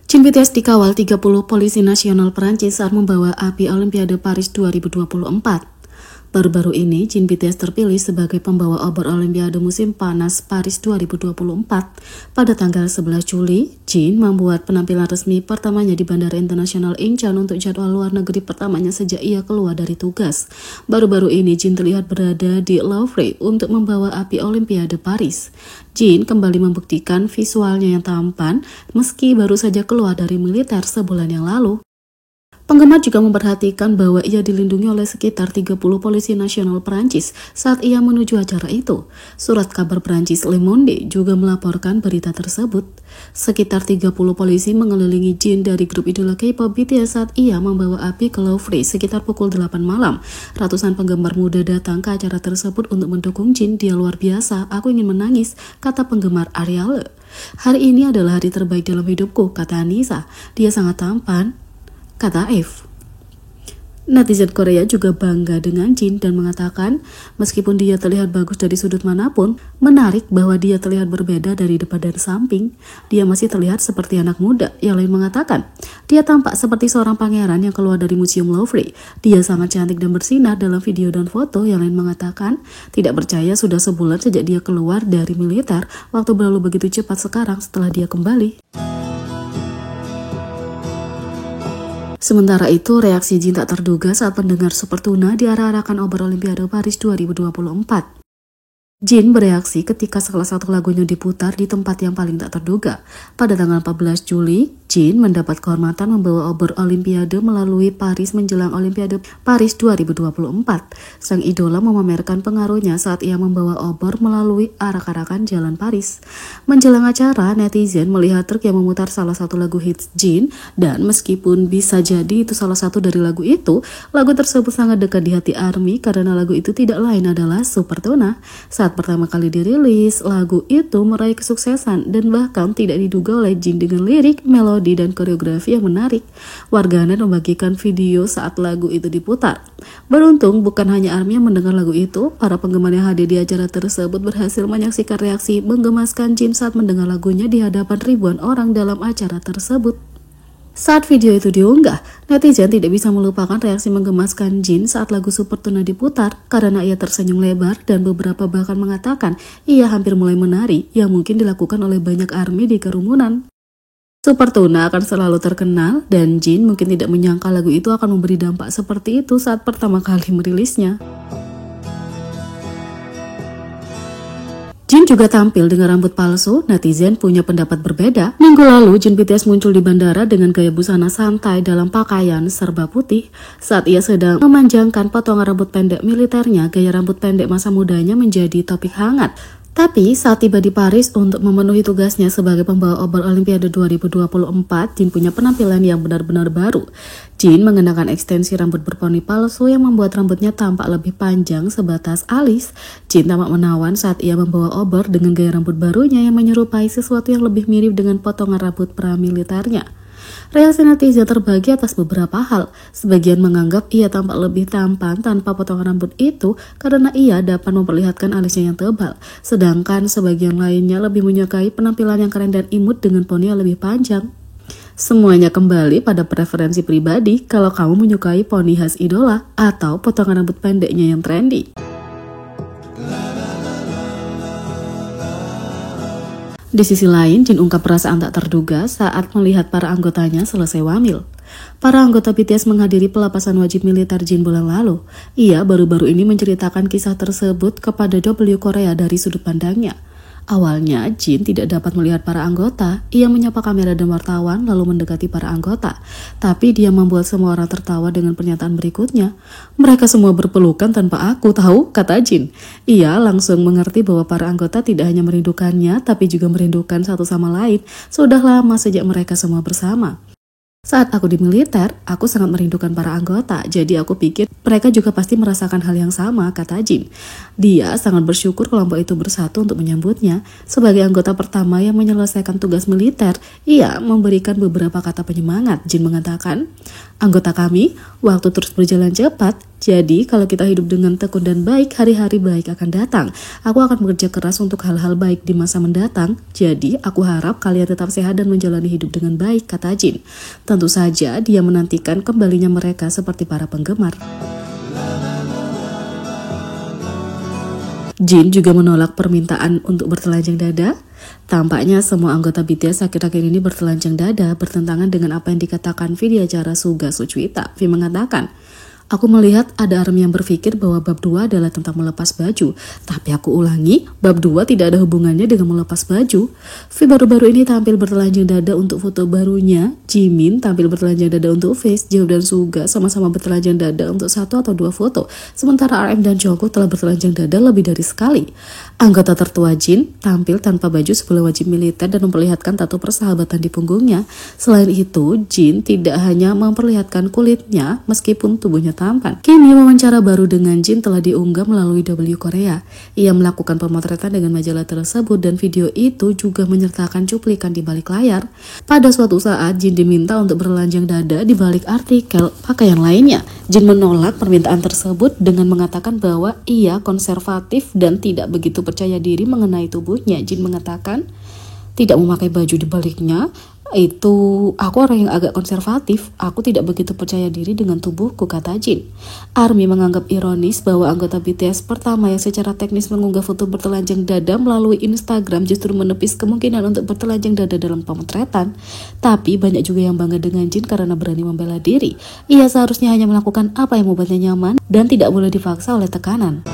Jin BTS dikawal 30 polisi nasional Perancis saat membawa api Olimpiade Paris 2024. Baru-baru ini, Jin BTS terpilih sebagai pembawa obor Olimpiade musim panas Paris 2024. Pada tanggal 11 Juli, Jin membuat penampilan resmi pertamanya di Bandara Internasional Incheon untuk jadwal luar negeri pertamanya sejak ia keluar dari tugas. Baru-baru ini, Jin terlihat berada di Louvre untuk membawa api Olimpiade Paris. Jin kembali membuktikan visualnya yang tampan meski baru saja keluar dari militer sebulan yang lalu. Penggemar juga memperhatikan bahwa ia dilindungi oleh sekitar 30 polisi nasional Perancis saat ia menuju acara itu. Surat kabar Perancis Le Monde juga melaporkan berita tersebut. Sekitar 30 polisi mengelilingi Jin dari grup idola K-pop BTS saat ia membawa api ke Louvre sekitar pukul 8 malam. Ratusan penggemar muda datang ke acara tersebut untuk mendukung Jin. Dia luar biasa, aku ingin menangis, kata penggemar Ariel. Hari ini adalah hari terbaik dalam hidupku, kata Anissa. Dia sangat tampan, kata Eve. Netizen Korea juga bangga dengan Jin dan mengatakan meskipun dia terlihat bagus dari sudut manapun, menarik bahwa dia terlihat berbeda dari depan dan samping. Dia masih terlihat seperti anak muda. Yang lain mengatakan, dia tampak seperti seorang pangeran yang keluar dari Museum Louvre. Dia sangat cantik dan bersinar dalam video dan foto. Yang lain mengatakan, tidak percaya sudah sebulan sejak dia keluar dari militer. Waktu berlalu begitu cepat sekarang setelah dia kembali. Sementara itu, reaksi Jin tak terduga saat pendengar Super Tuna diarah-arahkan obor Olimpiade Paris 2024. Jin bereaksi ketika salah satu lagunya diputar di tempat yang paling tak terduga. Pada tanggal 14 Juli, Jin mendapat kehormatan membawa obor Olimpiade melalui Paris menjelang Olimpiade Paris 2024. Sang idola memamerkan pengaruhnya saat ia membawa obor melalui arak-arakan jalan Paris. Menjelang acara, netizen melihat truk yang memutar salah satu lagu hits Jin, dan meskipun bisa jadi itu salah satu dari lagu itu, lagu tersebut sangat dekat di hati ARMY karena lagu itu tidak lain adalah Super Tuna. Saat pertama kali dirilis, lagu itu meraih kesuksesan dan bahkan tidak diduga oleh Jin dengan lirik, melodi, dan koreografi yang menarik. Warganet membagikan video saat lagu itu diputar. Beruntung bukan hanya ARMY yang mendengar lagu itu, para penggemar yang hadir di acara tersebut berhasil menyaksikan reaksi menggemaskan Jin saat mendengar lagunya di hadapan ribuan orang dalam acara tersebut. Saat video itu diunggah, netizen tidak bisa melupakan reaksi menggemaskan Jin saat lagu Super Tuna diputar karena ia tersenyum lebar dan beberapa bahkan mengatakan ia hampir mulai menari yang mungkin dilakukan oleh banyak ARMY di kerumunan. Super Tuna akan selalu terkenal dan Jin mungkin tidak menyangka lagu itu akan memberi dampak seperti itu saat pertama kali merilisnya. Jin juga tampil dengan rambut palsu. Netizen punya pendapat berbeda. Minggu lalu, Jin BTS muncul di bandara dengan gaya busana santai dalam pakaian serba putih. Saat ia sedang memanjangkan potongan rambut pendek militernya, gaya rambut pendek masa mudanya menjadi topik hangat. Tapi saat tiba di Paris untuk memenuhi tugasnya sebagai pembawa obor Olimpiade 2024, Jin punya penampilan yang benar-benar baru. Jin mengenakan ekstensi rambut berponi palsu yang membuat rambutnya tampak lebih panjang sebatas alis. Jin tampak menawan saat ia membawa obor dengan gaya rambut barunya yang menyerupai sesuatu yang lebih mirip dengan potongan rambut pramiliternya. Reaksi netizen terbagi atas beberapa hal. Sebagian menganggap ia tampak lebih tampan tanpa potongan rambut itu karena ia dapat memperlihatkan alisnya yang tebal. Sedangkan sebagian lainnya lebih menyukai penampilan yang keren dan imut dengan poni yang lebih panjang. Semuanya kembali pada preferensi pribadi kalau kamu menyukai poni khas idola atau potongan rambut pendeknya yang trendy. Di sisi lain, Jin ungkap perasaan tak terduga saat melihat para anggotanya selesai wamil. Para anggota BTS menghadiri pelepasan wajib militer Jin bulan lalu. Ia baru-baru ini menceritakan kisah tersebut kepada W Korea dari sudut pandangnya. Awalnya, Jin tidak dapat melihat para anggota. Ia menyapa kamera dan wartawan lalu mendekati para anggota. Tapi dia membuat semua orang tertawa dengan pernyataan berikutnya. Mereka semua berpelukan tanpa aku, tahu, kata Jin. Ia langsung mengerti bahwa para anggota tidak hanya merindukannya, tapi juga merindukan satu sama lain. Sudah lama sejak mereka semua bersama. Saat aku di militer, aku sangat merindukan para anggota, jadi aku pikir mereka juga pasti merasakan hal yang sama, kata Jin. Dia sangat bersyukur kelompok itu bersatu untuk menyambutnya. Sebagai anggota pertama yang menyelesaikan tugas militer, ia memberikan beberapa kata penyemangat. Jin mengatakan, anggota kami, waktu terus berjalan cepat, jadi kalau kita hidup dengan tekun dan baik, hari-hari baik akan datang. Aku akan bekerja keras untuk hal-hal baik di masa mendatang, jadi aku harap kalian tetap sehat dan menjalani hidup dengan baik, kata Jin. Tentu saja dia menantikan kembalinya mereka seperti para penggemar. Jin juga menolak permintaan untuk bertelanjang dada. Tampaknya semua anggota BTS akhir-akhir ini bertelanjang dada, bertentangan dengan apa yang dikatakan V di acara Suga Suchwita. V mengatakan, aku melihat ada army yang berpikir bahwa bab 2 adalah tentang melepas baju. Tapi aku ulangi, bab 2 tidak ada hubungannya dengan melepas baju. V baru-baru ini tampil bertelanjang dada untuk foto barunya. Jimin tampil bertelanjang dada untuk Face, Jeo dan Suga sama-sama bertelanjang dada untuk 1 atau 2 foto. Sementara RM dan Jungkook telah bertelanjang dada lebih dari sekali. Anggota tertua Jin tampil tanpa baju sebelum wajib militer dan memperlihatkan tato persahabatan di punggungnya. Selain itu, Jin tidak hanya memperlihatkan kulitnya meskipun tubuhnya tampan. Kini wawancara baru dengan Jin telah diunggah melalui W Korea. Ia melakukan pemotretan dengan majalah tersebut dan video itu juga menyertakan cuplikan di balik layar. Pada suatu saat Jin diminta untuk bertelanjang dada di balik artikel pakaian lainnya. Jin menolak permintaan tersebut dengan mengatakan bahwa ia konservatif dan tidak begitu percaya diri mengenai tubuhnya. Jin mengatakan tidak memakai baju di baliknya. Aku orang yang agak konservatif, aku tidak begitu percaya diri dengan tubuhku, kata Jin. ARMY menganggap ironis bahwa anggota BTS pertama yang secara teknis mengunggah foto bertelanjang dada melalui Instagram justru menepis kemungkinan untuk bertelanjang dada dalam pemotretan. Tapi banyak juga yang bangga dengan Jin karena berani membela diri. Ia seharusnya hanya melakukan apa yang membuatnya nyaman dan tidak boleh dipaksa oleh tekanan.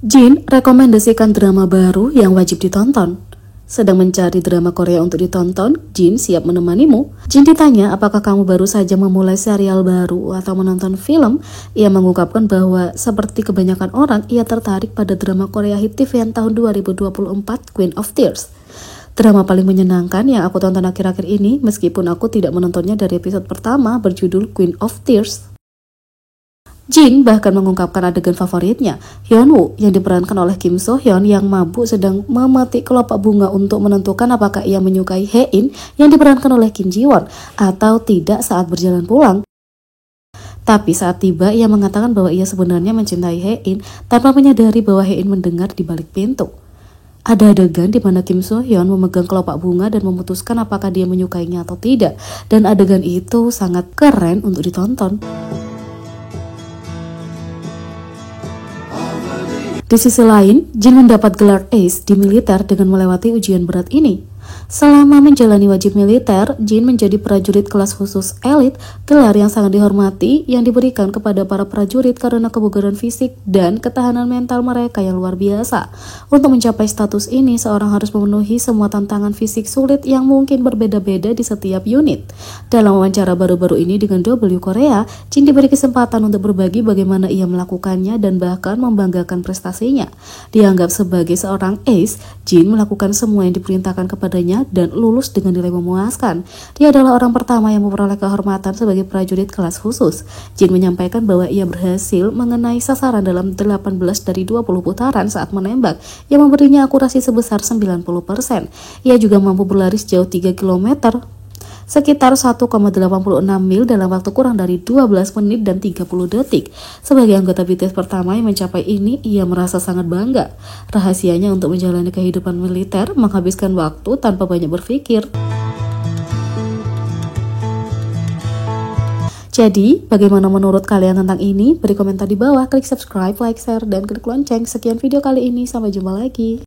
Jin rekomendasikan drama baru yang wajib ditonton. Sedang mencari drama Korea untuk ditonton, Jin siap menemanimu. Jin ditanya apakah kamu baru saja memulai serial baru atau menonton film. Ia mengungkapkan bahwa seperti kebanyakan orang, ia tertarik pada drama Korea hit TVN tahun 2024, Queen of Tears. Drama paling menyenangkan yang aku tonton akhir-akhir ini, meskipun aku tidak menontonnya dari episode pertama, berjudul Queen of Tears. Jin bahkan mengungkapkan adegan favoritnya, Hyunwoo yang diperankan oleh Kim So Hyun yang mabuk sedang memetik kelopak bunga untuk menentukan apakah ia menyukai Hae-in yang diperankan oleh Kim Ji Won atau tidak saat berjalan pulang. Tapi saat tiba ia mengatakan bahwa ia sebenarnya mencintai Hae-in tanpa menyadari bahwa Hae-in mendengar di balik pintu. Ada adegan di mana Kim So Hyun memegang kelopak bunga dan memutuskan apakah dia menyukainya atau tidak, dan adegan itu sangat keren untuk ditonton. Di sisi lain, Jin mendapat gelar Ace di militer dengan melewati ujian berat ini. Selama menjalani wajib militer, Jin menjadi prajurit kelas khusus elit, gelar yang sangat dihormati yang diberikan kepada para prajurit karena kebugaran fisik dan ketahanan mental mereka yang luar biasa. Untuk mencapai status ini, seorang harus memenuhi semua tantangan fisik sulit yang mungkin berbeda-beda di setiap unit. Dalam wawancara baru-baru ini dengan W Korea, Jin diberi kesempatan untuk berbagi bagaimana ia melakukannya dan bahkan membanggakan prestasinya. Dianggap sebagai seorang ace, Jin melakukan semua yang diperintahkan kepadanya dan lulus dengan nilai memuaskan. Dia adalah orang pertama yang memperoleh kehormatan sebagai prajurit kelas khusus. Jin menyampaikan bahwa ia berhasil mengenai sasaran dalam 18 dari 20 putaran saat menembak, yang memberinya akurasi sebesar 90%. Ia juga mampu berlari sejauh 3 km, sekitar 1,86 mil dalam waktu kurang dari 12 menit dan 30 detik. Sebagai anggota BTS pertama yang mencapai ini, ia merasa sangat bangga. Rahasianya untuk menjalani kehidupan militer menghabiskan waktu tanpa banyak berpikir. Jadi, bagaimana menurut kalian tentang ini? Beri komentar di bawah, klik subscribe, like, share, dan klik lonceng. Sekian video kali ini, sampai jumpa lagi.